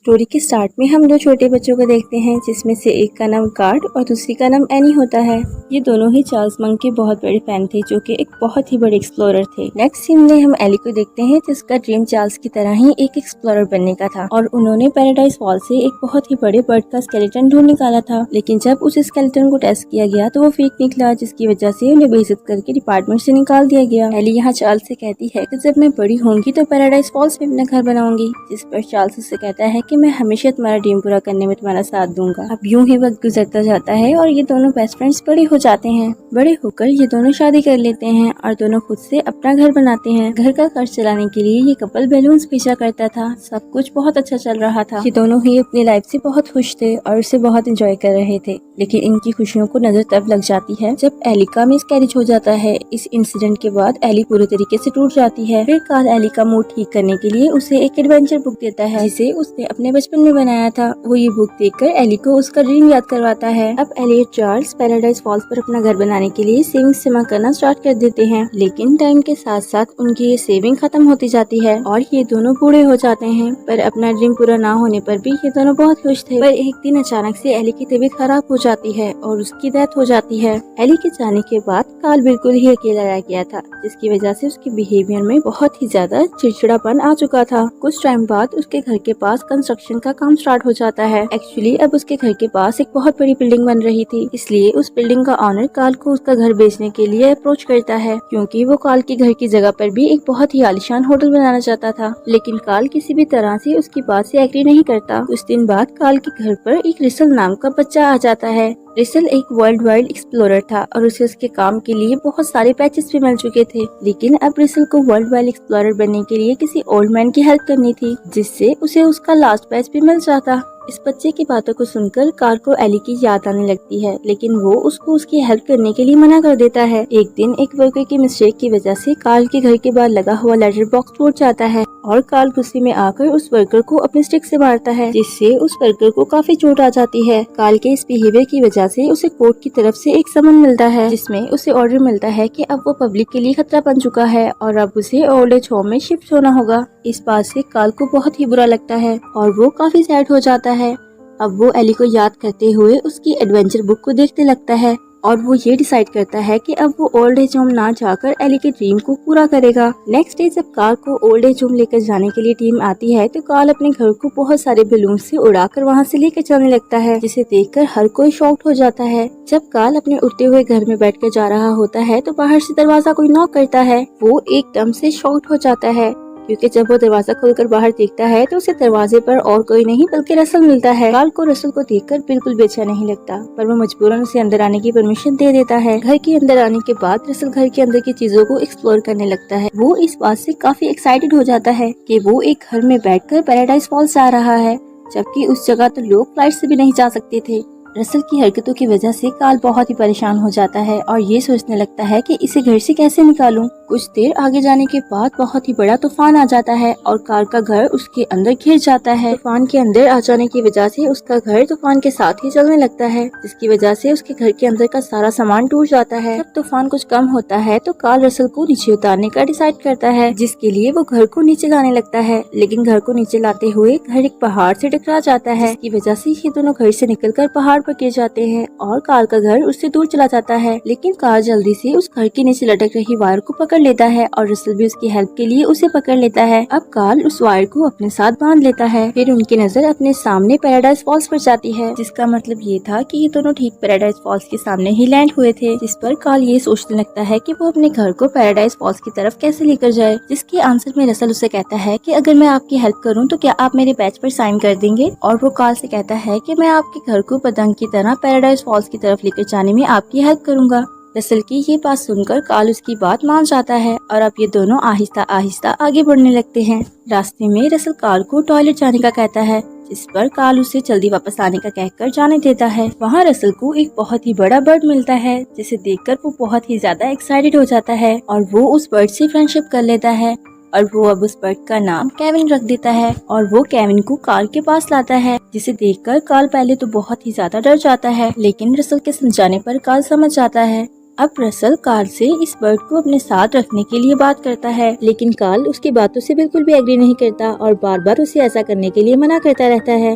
Story के start में हम दो छोटे बच्चों को देखते हैं, जिसमें से एक का नाम कार्ड और दूसरी का नाम एनी होता है। ये दोनों ही चार्ल्स मंक के बहुत बड़े फैन थे, जो कि एक बहुत ही बड़े एक्सप्लोरर थे। नेक्स्ट सीन में हम एली को देखते हैं, जिसका ड्रीम चार्ल्स की तरह ही एक एक्सप्लोरर बनने का था और उन्होंने पैराडाइज फॉल से एक बहुत ही बड़े बर्ड का स्केलेटन ढूंढ निकाला था। लेकिन जब उस स्केलेटन को टेस्ट किया गया तो वो फेक निकला, जिसकी वजह से उन्हें बेइज्जत करके डिपार्टमेंट से निकाल दिया गया। एली यहाँ चार्ल्स से कहती है कि जब मैं बड़ी होंगी तो पैराडाइज फॉल्स में अपना घर बनाऊंगी, जिस पर चार्ल्स उससे कहता है कि मैं हमेशा तुम्हारा ड्रीम पूरा करने में तुम्हारा साथ दूंगा। अब यूं ही वक्त गुजरता जाता है और ये दोनों बेस्ट फ्रेंड्स बड़े हो जाते हैं। बड़े होकर ये दोनों शादी कर लेते हैं और दोनों खुद से अपना घर बनाते हैं। घर का खर्च चलाने के लिए ये कपल बैलून्स बेचा करता था। सब कुछ बहुत अच्छा चल रहा था। ये दोनों ही अपनी लाइफ से बहुत खुश थे और उसे बहुत एंजॉय कर रहे थे। लेकिन इनकी खुशियों को नजर तब लग जाती है जब एली का मिसकैरेज हो जाता है। इस इंसिडेंट के बाद एली पूरे तरीके से टूट जाती है। फिर कार्ल एली का मूड ठीक करने के लिए उसे एक एडवेंचर बुक देता है, जिसे उसने अपने बचपन में बनाया था। वो ये बुक देखकर एली को उसका ड्रीम याद करवाता है। अब एली और चार्ल्स पैराडाइज फॉल्स पर अपना घर बनाने के लिए सेविंग्स जमा करना स्टार्ट कर देते हैं। लेकिन टाइम के साथ साथ उनकी ये सेविंग खत्म होती जाती है और ये दोनों बूढ़े हो जाते हैं। पर अपना ड्रीम पूरा ना होने पर भी ये दोनों बहुत खुश थे। पर एक दिन अचानक से एली की तबीयत खराब हो जाती है और उसकी डेथ हो जाती है। एली के जाने के बाद कार्ल बिल्कुल ही अकेला रह गया था, जिसकी वजह से उसके बिहेवियर में बहुत ही ज्यादा चिड़चिड़ापन आ चुका था। कुछ टाइम बाद उसके घर के पास कंस्ट्रक्शन का काम स्टार्ट हो जाता है। एक्चुअली अब उसके घर के पास एक बहुत बड़ी बिल्डिंग बन रही थी, इसलिए उस बिल्डिंग का ऑनर कार्ल को उसका घर बेचने के लिए अप्रोच करता है, क्योंकि वो कार्ल के घर की जगह पर भी एक बहुत ही आलीशान होटल बनाना चाहता था। लेकिन कार्ल किसी भी तरह से उसकी बात से एग्री नहीं करता। कुछ दिन बाद कार्ल के घर पर एक रिसल नाम का बच्चा आ जाता है। रिसल एक वर्ल्ड वाइड एक्सप्लोरर था और उसे उसके काम के लिए बहुत सारे पैचेस भी मिल चुके थे। लेकिन अब रिसल को वर्ल्ड वाइड एक्सप्लोरर बनने के लिए किसी ओल्ड मैन की हेल्प करनी थी, जिससे उसे उसका लास्ट पैच भी मिल जाता। इस बच्चे की बातों को सुनकर कार्ल को एली की याद आने लगती है, लेकिन वो उसको उसकी हेल्प करने के लिए मना कर देता है। एक दिन एक वर्कर की मिस्टेक की वजह से कार्ल के घर के बाहर लगा हुआ लेटर बॉक्स टूट जाता है और कार्ल गुस्से में आकर उस वर्कर को अपने स्टिक से मारता है, जिससे उस वर्कर को काफी चोट आ जाती है। कार्ल के इस बिहेवियर की वजह से उसे कोर्ट की तरफ से एक समन मिलता है, जिसमें उसे ऑर्डर मिलता है कि अब वो पब्लिक के लिए खतरा बन चुका है और अब उसे ओल्ड एज होम में शिफ्ट होना होगा। इस बात से कार्ल को बहुत ही बुरा लगता है और वो काफी सैड हो जाता है। अब वो एली को याद करते हुए उसकी एडवेंचर बुक को देखने लगता है और वो ये डिसाइड करता है कि अब वो ओल्ड एज होम ना जाकर एली के ड्रीम को पूरा करेगा। नेक्स्ट डे जब कार्ल को ओल्ड एज होम लेकर जाने के लिए टीम आती है तो कार्ल अपने घर को बहुत सारे बैलून से उड़ाकर वहाँ से लेकर चलने लगता है, जिसे देखकर हर कोई शॉक्ड हो जाता है। जब कार्ल अपने उड़ते हुए घर में बैठकर जा रहा होता है तो बाहर से दरवाजा कोई नॉक करता है। वो एकदम से शॉक्ड हो जाता है, क्योंकि जब वो दरवाजा खोलकर बाहर देखता है तो उसे दरवाजे पर और कोई नहीं बल्कि रसल मिलता है। कार्ल को रसल को देखकर बिल्कुल बेचैन नहीं लगता, पर वो मजबूरन उसे अंदर आने की परमिशन दे देता है। घर के अंदर आने के बाद रसल घर के अंदर की चीजों को एक्सप्लोर करने लगता है। वो इस बात से काफी एक्साइटेड हो जाता है कि वो एक घर में बैठकर पैराडाइज फॉल्स जा रहा है, जबकि उस जगह तो लोग फ्लाइट से भी नहीं जा सकते थे। रसल की हरकतों की वजह से कार्ल बहुत ही परेशान हो जाता है और ये सोचने लगता है कि इसे घर से कैसे निकालूं। कुछ देर आगे जाने के बाद बहुत ही बड़ा तूफान आ जाता है और कार्ल का घर उसके अंदर घिर जाता है। तूफान के अंदर आ जाने की वजह से उसका घर तूफान के साथ ही चलने लगता है, जिसकी वजह से उसके घर के अंदर का सारा सामान टूट जाता है। जब तूफान कुछ कम होता है तो कार्ल रसल को नीचे उतारने का डिसाइड करता है, जिसके लिए वो घर को नीचे लाने लगता है। लेकिन घर को नीचे लाते हुए घर एक पहाड़ से टकरा जाता है, जिसकी वजह से ये दोनों घर से निकलकर पहाड़ पर गिर जाते हैं और कार्ल का घर उससे दूर चला जाता है। लेकिन कार्ल जल्दी से उस घर के नीचे लटक रही वायर को पकड़ लेता है और रसल भी उसकी हेल्प के लिए उसे पकड़ लेता है। अब कार्ल उस वायर को अपने साथ बांध लेता है। फिर उनकी नजर अपने सामने पैराडाइज फॉल्स पर जाती है, जिसका मतलब ये था कि ये दोनों ठीक पैराडाइज फॉल्स के सामने ही लैंड हुए थे। जिस पर कार्ल ये सोचने लगता है कि वो अपने घर को पैराडाइज फॉल्स की तरफ कैसे लेकर जाए, जिसके आंसर में रसल उसे कहता है कि अगर मैं आपकी हेल्प करूँ तो क्या आप मेरे बैच पर साइन कर देंगे। और वो कार्ल से कहता है कि मैं आपके घर को पतंग की तरह पैराडाइज फॉल्स की तरफ लेकर जाने में आपकी हेल्प करूंगा। रसल की ये बात सुनकर कार्ल उसकी बात मान जाता है और अब ये दोनों आहिस्ता आहिस्ता आगे बढ़ने लगते हैं। रास्ते में रसल कार्ल को टॉयलेट जाने का कहता है, जिस पर कार्ल उसे जल्दी वापस आने का कहकर जाने देता है। वहाँ रसल को एक बहुत ही बड़ा बर्ड मिलता है, जिसे देखकर वो बहुत ही ज्यादा एक्साइटेड हो जाता है और वो उस बर्ड से फ्रेंडशिप कर लेता है और वो अब उस बर्ड का नाम केविन रख देता है और वो केविन को कार्ल के पास लाता है, जिसे देखकर कार्ल पहले तो बहुत ही ज्यादा डर जाता है, लेकिन रसल के समझाने पर कार्ल समझ जाता है अब रसल कार्ल से इस बर्ड को अपने साथ रखने के लिए बात करता है, लेकिन कार्ल उसकी बातों से बिल्कुल भी एग्री नहीं करता और बार बार उसे ऐसा करने के लिए मना करता रहता है।